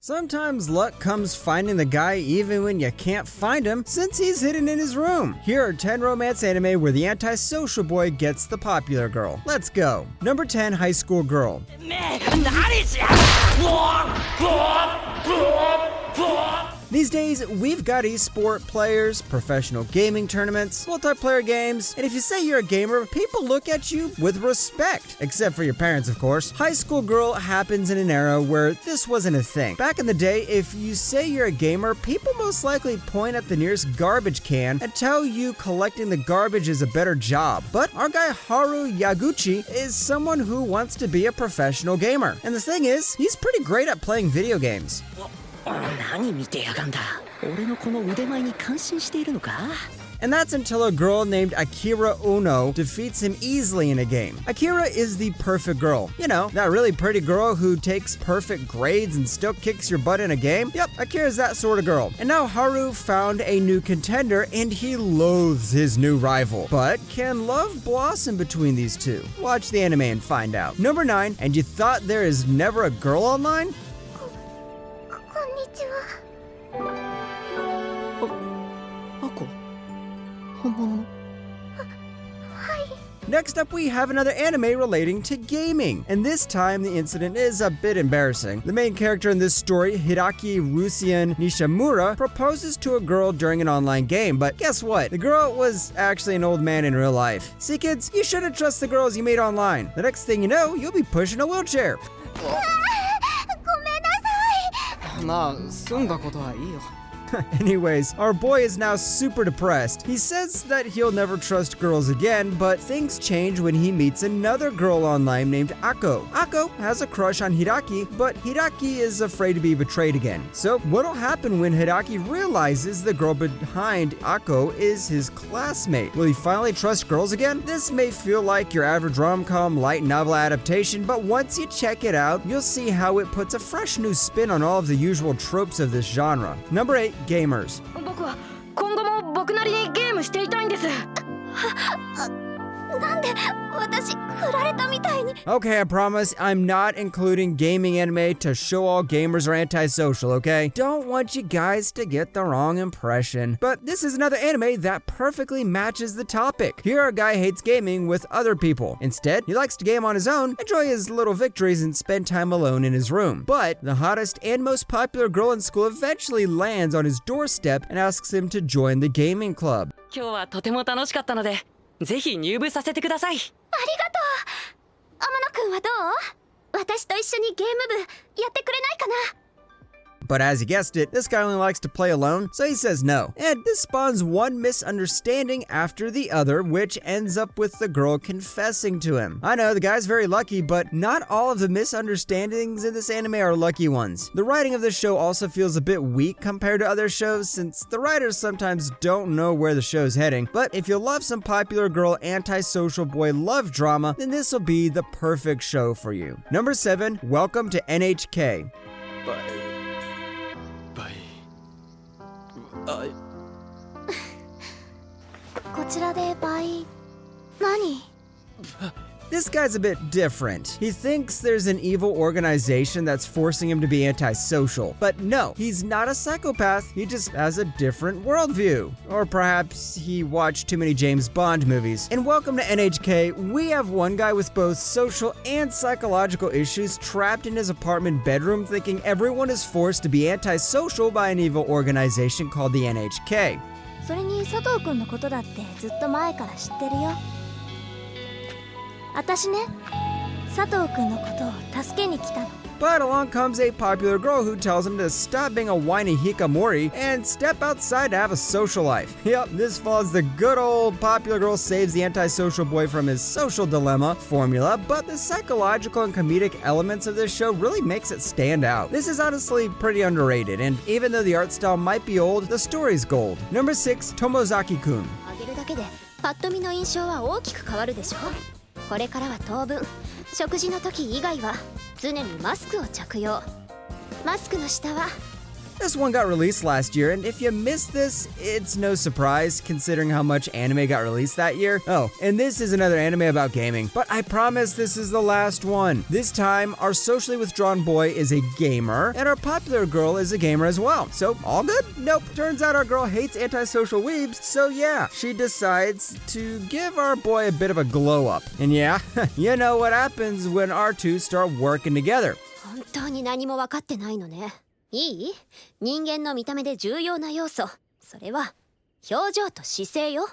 Sometimes luck comes finding the guy even when you can't find him since he's hidden in his room. Here are 10 romance anime where the antisocial boy gets the popular girl. Let's go. Number 10, High School Girl. These days, we've got esport players, professional gaming tournaments, multiplayer games, and if you say you're a gamer, people look at you with respect. Except for your parents, of course. High School Girl happens in an era where this wasn't a thing. Back in the day, if you say you're a gamer, people most likely point at the nearest garbage can and tell you collecting the garbage is a better job. But our guy Haru Yaguchi is someone who wants to be a professional gamer. And the thing is, he's pretty great at playing video games. And that's until a girl named Akira Ono defeats him easily in a game. Akira is the perfect girl. You know, that really pretty girl who takes perfect grades and still kicks your butt in a game? Yep, Akira's that sort of girl. And now Haru found a new contender and he loathes his new rival. But can love blossom between these two? Watch the anime and find out. Number 9, and you thought there is never a girl online? Next up, we have another anime relating to gaming, and this time the incident is a bit embarrassing. The main character in this story, Hiraki Rusian Nishimura, proposes to a girl during an online game, but guess what? The girl was actually an old man in real life. See kids, you shouldn't trust the girls you meet online. The next thing you know, you'll be pushing a wheelchair. Anyways, our boy is now super depressed. He says that he'll never trust girls again, but things change when he meets another girl online named Ako. Ako has a crush on Hiraki, but Hiraki is afraid to be betrayed again. So what'll happen when Hiraki realizes the girl behind Ako is his classmate? Will he finally trust girls again? This may feel like your average rom-com light novel adaptation, but once you check it out, you'll see how it puts a fresh new spin on all of the usual tropes of this genre. Number 8, gamers. Okay, I promise I'm not including gaming anime to show all gamers are antisocial, okay? Don't want you guys to get the wrong impression. But this is another anime that perfectly matches the topic. Here a guy hates gaming with other people. Instead, he likes to game on his own, enjoy his little victories, and spend time alone in his room. But the hottest and most popular girl in school eventually lands on his doorstep and asks him to join the gaming club. 今日はとても楽しかったので、ぜひ入部させてください。ありがとう。天野くんはどう？私と一緒にゲーム部やってくれないかな？ But as you guessed it, this guy only likes to play alone, so he says no. And this spawns one misunderstanding after the other, which ends up with the girl confessing to him. I know, the guy's very lucky, but not all of the misunderstandings in this anime are lucky ones. The writing of this show also feels a bit weak compared to other shows, since the writers sometimes don't know where the show's heading. But if you love some popular girl antisocial boy love drama, then this will be the perfect show for you. Number 7, Welcome to NHK. こちらで倍何？ This guy's a bit different. He thinks there's an evil organization that's forcing him to be antisocial. But no, he's not a psychopath, he just has a different worldview. Or perhaps he watched too many James Bond movies. In Welcome to NHK, we have one guy with both social and psychological issues trapped in his apartment bedroom thinking everyone is forced to be antisocial by an evil organization called the NHK. それに佐藤くんのことだってずっと前から知ってるよ。私ね、佐藤くんのことを助けに来たの。 But along comes a popular girl who tells him to stop being a whiny hikikomori and step outside to have a social life. Yep, this follows the good old popular girl saves the antisocial boy from his social dilemma formula, but the psychological and comedic elements of this show really makes it stand out. This is honestly pretty underrated, and even though the art style might be old, the story's gold. Number 6, Tomozaki-kun. あげるだけでパッと見の印象は大きく変わるでしょ。これからは当分、食事の時以外は常にマスクを着用。マスクの下は This one got released last year, and if you missed this, it's no surprise considering how much anime got released that year. Oh, and this is another anime about gaming, but I promise this is the last one. This time, our socially withdrawn boy is a gamer, and our popular girl is a gamer as well. So, all good? Nope. Turns out our girl hates antisocial weebs, so yeah, she decides to give our boy a bit of a glow up. And yeah, you know what happens when our two start working together. 本当に何も分かってないのね。いい？人間の見た目で重要な要素。それは表情と姿勢よ。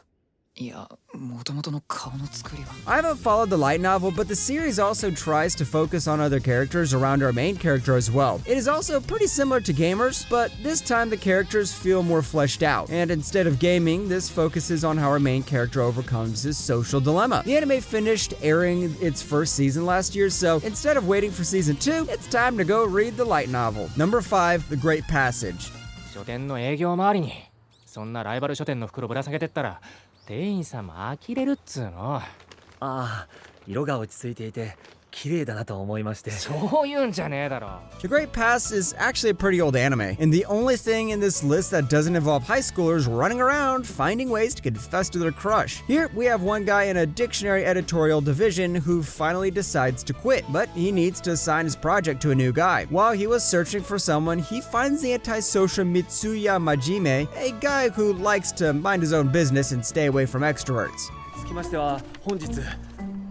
いや、元々の顔の作りは。I haven't followed the light novel, but the series also tries to focus on other characters around our main character as well. It is also pretty similar to Gamers, but this time the characters feel more fleshed out. And instead of gaming, this focuses on how our main character overcomes his social dilemma. The anime finished airing its first season last year, so instead of waiting for season 2, it's time to go read the light novel. Number 5, The Great Passage. 書店の営業周りにそんなライバル書店の袋ぶら下げてったら店員さんも呆れるっつうの。ああ、色が落ち着いていて綺麗だなと思いまして。そういうんじゃねえだろ。 The Great Pass is actually a pretty old anime, and the only thing in this list that doesn't involve high schoolers running around finding ways to confess to their crush. Here, we have one guy in a dictionary editorial division who finally decides to quit, but he needs to assign his project to a new guy. While he was searching for someone, he finds the antisocial Mitsuya Majime, a guy who likes to mind his own business and stay away from extroverts. つきましては本日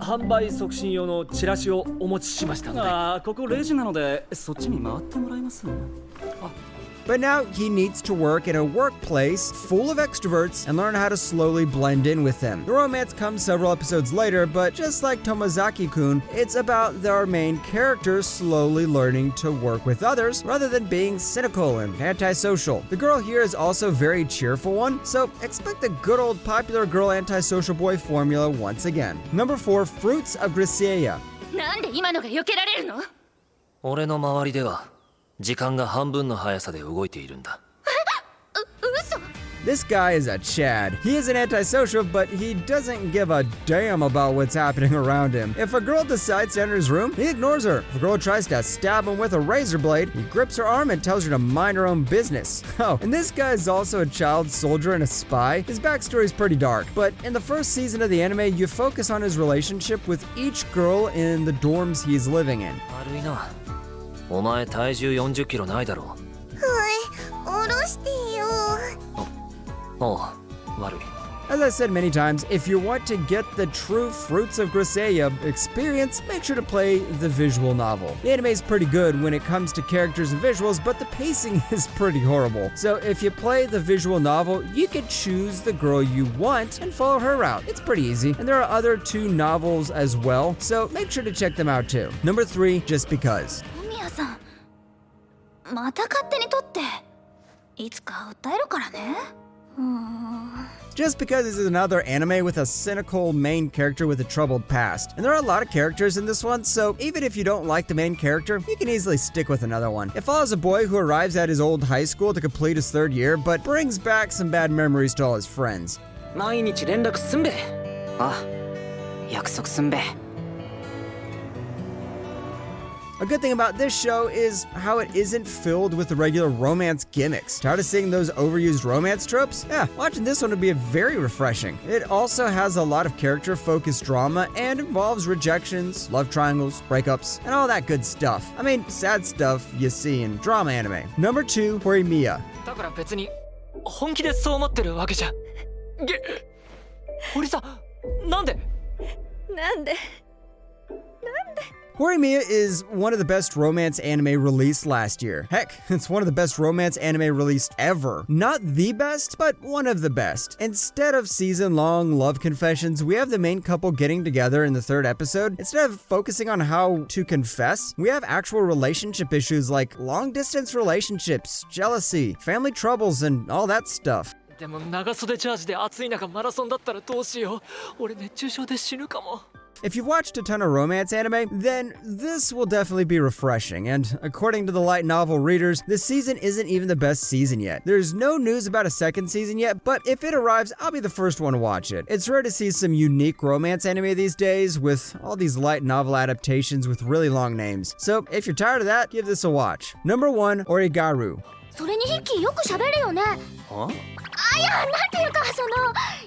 販売促進用のチラシをお持ちしましたので。ああ、ここレジなのでそっちに回ってもらえます？ But now he needs to work in a workplace full of extroverts and learn how to slowly blend in with them. The romance comes several episodes later, but just like Tomazaki-kun, it's about our main character slowly learning to work with others rather than being cynical and antisocial. The girl here is also a very cheerful one, so expect the good old popular girl antisocial boy formula once again. Number 4, Fruits of Griseia. なんで今のが避けられるの？俺の周りでは時間が半分の速さで動いているんだ。嘘。 This guy is a Chad. He isn't antisocial, but he doesn't give a damn about what's happening around him. If a girl decides to enter his room, he ignores her. If a girl tries to stab him with a razor blade, he grips her arm and tells her to mind her own business. Oh, and this guy is also a child soldier and a spy. His backstory is pretty dark, but in the first season of the anime, you focus on his relationship with each girl in the dorms he's living in. 悪いな。お前体重40キロないだろう。はい、下ろしてよ。おう、悪い。As I said many times, if you want to get the true Fruits of Griseia experience, make sure to play the visual novel. The anime is pretty good when it comes to characters and visuals, but the pacing is pretty horrible. So if you play the visual novel, you can choose the girl you want and follow her route. It's pretty easy, and there are other 2 novels as well, so make sure to check them out too. Number 3, Just Because. 小宮さん、また勝手に撮って。いつか訴えるからね。Just Because this is another anime with a cynical main character with a troubled past. And there are a lot of characters in this one, so even if you don't like the main character, you can easily stick with another one. It follows a boy who arrives at his old high school to complete his 3rd year, but brings back some bad memories to all his friends. 毎日連絡すんべ。あ、約束すんべ。 A good thing about this show is how it isn't filled with the regular romance gimmicks. Tired of seeing those overused romance tropes? Yeah, watching this one would be very refreshing. It also has a lot of character-focused drama and involves rejections, love triangles, breakups, and all that good stuff. I mean, sad stuff you see in drama anime. Number 2, Horimiya. だから別に本気でそう思ってるわけじゃ。堀さん、なんで？なんで？ Horimiya is one of the best romance anime released last year. Heck, it's one of the best romance anime released ever. Not the best, but one of the best. Instead of season-long love confessions, we have the main couple getting together in the 3rd episode. Instead of focusing on how to confess, we have actual relationship issues like long-distance relationships, jealousy, family troubles, and all that stuff. でも長袖ジャージで暑い中マラソンだったらどうしよう。俺熱中症で死ぬかも。 If you've watched a ton of romance anime, then this will definitely be refreshing, and according to the light novel readers, this season isn't even the best season yet. There's no news about a 2nd season yet, but if it arrives, I'll be the first one to watch it. It's rare to see some unique romance anime these days, with all these light novel adaptations with really long names. So if you're tired of that, give this a watch. Number 1, Origaru. それにヒッキーよく喋るよね。は？いや、なんていうか、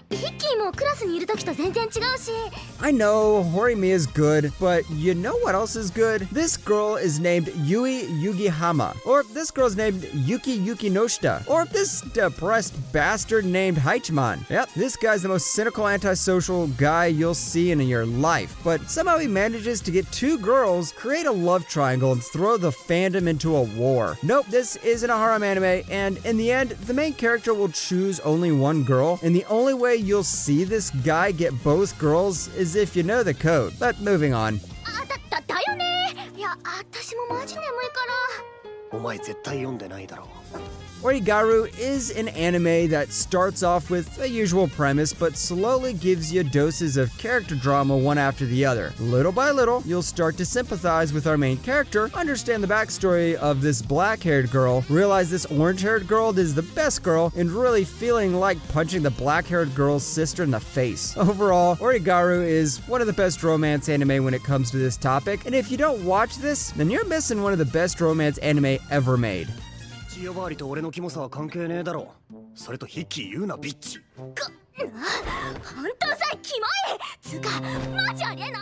ヒッキーもクラスにいる時と全然違うし。 I know, Horimi is good, but you know what else is good? This girl is named Yui Yugihama, or this girl's named Yuki Yukinoshita, or this depressed bastard named Haichiman. Yep, this guy's the most cynical antisocial guy you'll see in your life, but somehow he manages to get two girls, create a love triangle, and throw the fandom into a war. Nope, this isn't a harem anime, and in the end, the main character will choose only one girl, and the only way you'll see this guy get both girls is if you know the code. But moving on. だよね。いや、私もマジ眠いから。お前絶対読んでないだろう。 Origaru is an anime that starts off with a usual premise but slowly gives you doses of character drama one after the other. Little by little, you'll start to sympathize with our main character, understand the backstory of this black-haired girl, realize this orange-haired girl is the best girl, and really feeling like punching the black-haired girl's sister in the face. Overall, Origaru is one of the best romance anime when it comes to this topic, and if you don't watch this, then you're missing one of the best romance anime ever made. 血呼ばわりと俺のキモさは関係ねえだろ。それとヒッキー言うなビッチ。本当さえキモい。つかマジありえない。